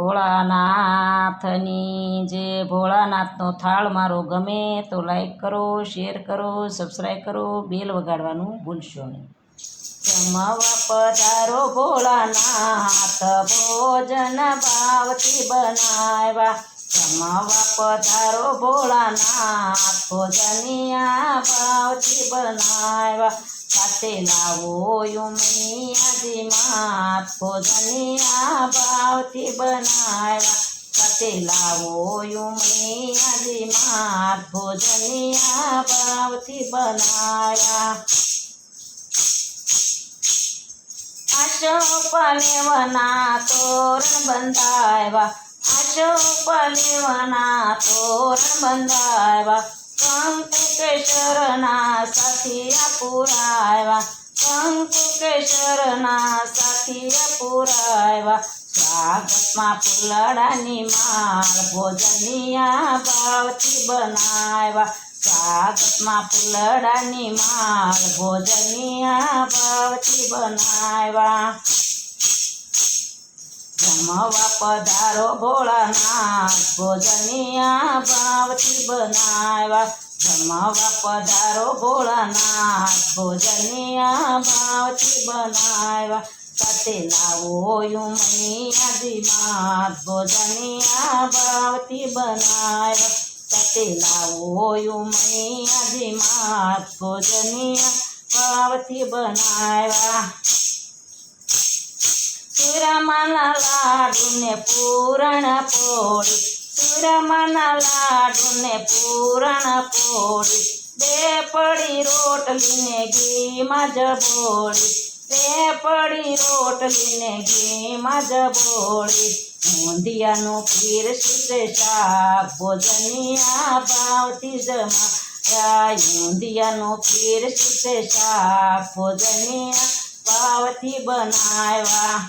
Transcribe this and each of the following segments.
ભોળાનાથની જે ભોળાનાથનો થાળ મારો ગમે તો લાઈક કરો, શેર કરો, સબસ્ક્રાઈબ કરો, બેલ વગાડવાનું ભૂલશો નહીં. જમવા પધારો ભોળાનાથ, ભોજન ભાવથી બનાવ્યા. જમવા પધારો ભોળાનાથ, ભોજનિયા ભાવથી બનાવ્યા. સાથે લાવો યુમિયાજી માત, ભોજનિયા ભાવથી બનાવ્યા. સાથે લાવો યુમિયાજી માત, ભોજનિયા ભાવથી બનાવ્યા. આશોપલેવના તોરણ બંધાવ્યા. આશોપલેવના તોરણ બંધાવ્યા. કંકુ કેસરના સાથિયા પુરાવ્યા. કંકુ કેસરના સાથિયા પુરાવ્યા. સ્વાગતમાં ફૂલડાની માળ, ભોજનિયા ભાવથી બનાવ્યા. સ્વાગતમાં ફૂલડાની માળ, ભોજનિયા ભાવથી બનાવ્યા. જમવા પધારો ભોળાનાથ, ભોજનિયા ભાવથી બનાવ્યા. જમવા પધારો ભોળાનાથ, ભોજનિયા ભાવથી બનાવ્યા. સાથે લાવો યુમિયાજી માત, ભોજનિયા ભાવથી બનાવ્યા. સાથે લાવો યુમિયાજી માત, ભોજનિયા ભાવથી બનાવ્યા. સુરમાના લાડુને પૂરણ પોળી, સુરમાના લાડુને પૂરણ પોળી. બે પડી રોટલીને ઘીમાં જબોળી. બે પડી રોટલીને ઘીમાં જબોળી. ઊંધિયાનું પીરસું શાક, ભોજનિયા ભાવથી જમાયા. ઊંધિયાનું પીરસું શાક, ભોજનિયા ભાવથી બનાવ્યા.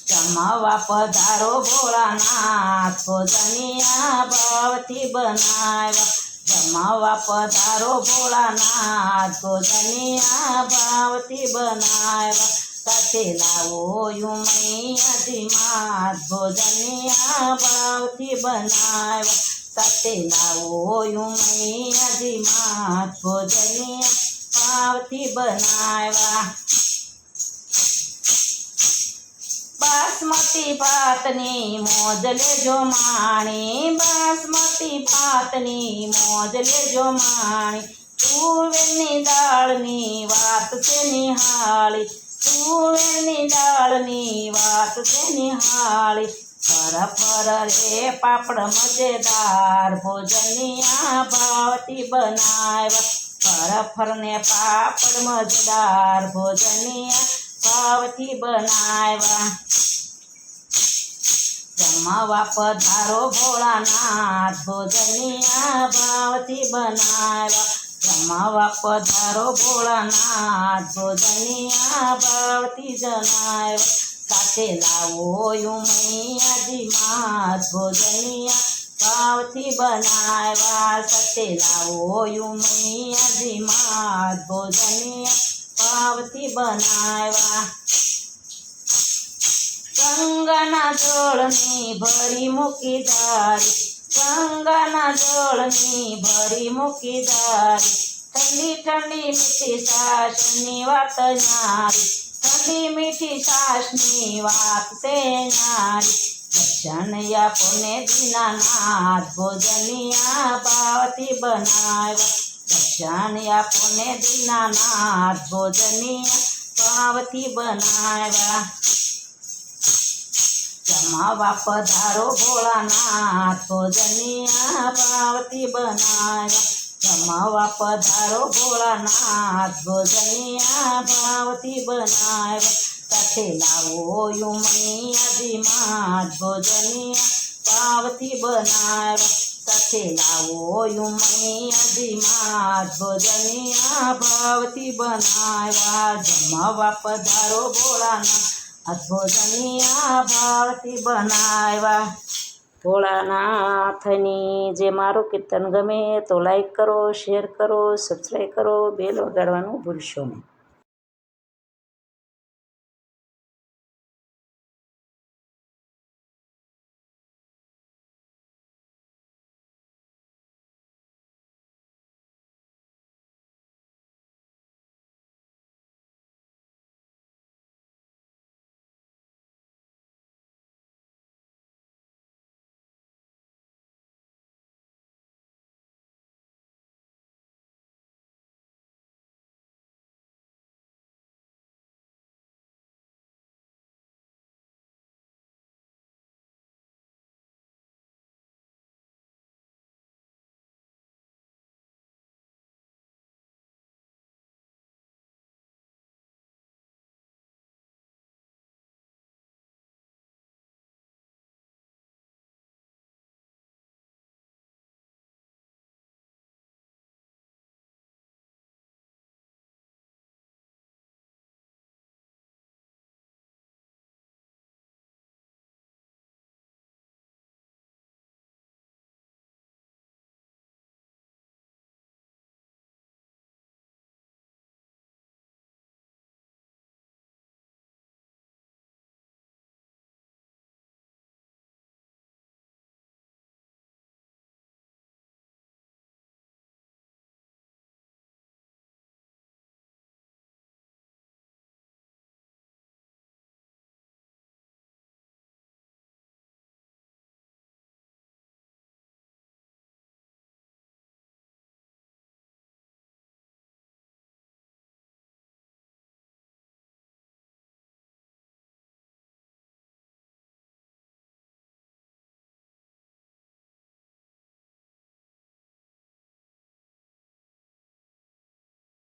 જમવા પધારો ભોળાનાથ, ભોજનિયા ભાવથી બનાવ્યા. જમવા પધારો ભોળાનાથ, ભોજનિયા ભાવથી બનાવ્યા. સાથે લાવો યુમિયાજી માત, ભોજનિયા ભાવથી બનાવ્યા. સાથે લાવો યુમિયાજી માત, ભોજનિયા ભાવથી બનાવ્યા. બાસમતી ભાતની મોજ લેજો માણી, બાસમતી ભાતની મોજ લેજો માણી. તુવેરની દાળની વાત છે નિહાળી, તુવેરની દાળની વાત છે નિહાળી. ફર ફર રે પાપડ મજેદાર, ભોજનિયા ભાવથી બનાવ્યા. ફર ફરને પાપડ મજેદાર, ભોજનિયા ભાવથી બનાવ્યા. જમવા પધારો ભોળાનાથ, ભોજનિયા ભાવથી બનાવ્યા. જમવા પધારો ભોળાનાથ, ભોજનિયા ભાવથી જણાવ્યા. સાથે લાવો યુમિયાજી માત, ભોજનિયા ભાવથી બનાવ્યા. સાથે લાવો યુમિયાજી માત, ભોજનિયા ભાવથી બનાવ્યા. ગંગાના જળની ભરી મૂકી ધારી, ગંગાના જળની ભરી મૂકી ધારી. ઠંડી ઠંડી મીઠી સાસની વાત ન્યારી, ઠંડી મીઠી સાસની વાત છે ન્યારી. દર્શન આપોને દીનાનાથ, ભોજનિયા ભાવથી બનાવ્યા. દર્શન આપોને દીનાનાથ, ભોજનિયા ભાવથી બનાવ્યા. જમવા પધારો ભોળાનાથ, ભોજનિયા ભાવથી બનાવ્યા. જમવા પધારો ભોળાનાથ, ભોજનિયા ભાવથી બનાવ્યા. સાથે લાવો યુમિયાજી માત, ભોજનિયા ભાવથી બનાવ્યા. સાથે લાવો યુમિયાજી માત, ભોજનિયા ભાવથી બનાવ્યા. જમવા પધારો ભોળાનાથ, ભોજનિયા ભાવથી બનાવ્યા. ભોળાનાથની જે મારું કીર્તન ગમે તો લાઈક કરો, શેર કરો, સબસ્ક્રાઈબ કરો, બેલ વગાડવાનું ભૂલશો નહીં.